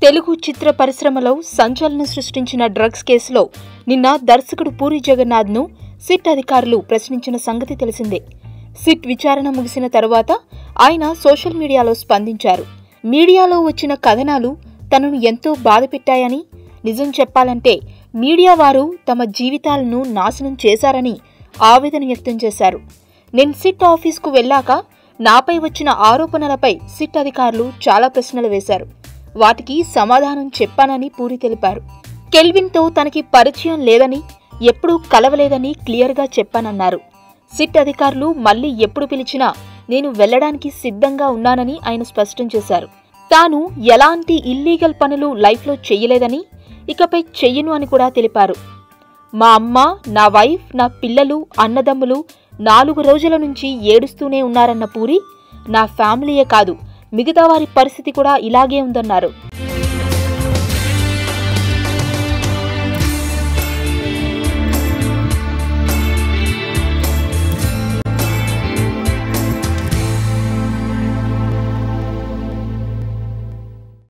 తెలుగు చిత్ర పరిశ్రమలో సంచలనం సృష్టించిన డ్రగ్స్ కేసులో నిన్న దర్శకుడు పూరి జగన్నాథ్ను సిట్ అధికారులు ప్రశ్నించిన సంగతి తెలిసిందే. సిట్ విచారణ ముగిసిన తరువాత ఆయన సోషల్ మీడియాలో స్పందించారు. మీడియాలో వచ్చిన కథనాలు తనను ఎంతో బాధపెట్టాయని, నిజం చెప్పాలంటే మీడియా వారు తమ జీవితాలను నాశనం చేశారని ఆవేదన వ్యక్తం చేశారు. నేను సిట్ ఆఫీస్కు వెళ్ళాక నాపై వచ్చిన ఆరోపణలపై సిట్ అధికారులు చాలా ప్రశ్నలు వేశారు. వాటికి సమాధానం చెప్పానని పూరి తెలిపారు. కెల్విన్తో తనకి పరిచయం లేదని, ఎప్పుడూ కలవలేదని క్లియర్గా చెప్పానన్నారు. సిట్ అధికారులు మళ్లీ ఎప్పుడు పిలిచినా నేను వెళ్లడానికి సిద్ధంగా ఉన్నానని ఆయన స్పష్టం చేశారు. తాను ఎలాంటి ఇల్లీగల్ పనులు లైఫ్లో చెయ్యలేదని, ఇకపై చెయ్యను అని కూడా తెలిపారు. మా అమ్మ, నా వైఫ్, నా పిల్లలు, అన్నదమ్ములు 4 రోజుల నుంచి ఏడుస్తూనే ఉన్నారన్న పూరి, నా ఫ్యామిలీయే కాదు మిగతా వారి పరిస్థితి కూడా ఇలాగే ఉందన్నారు.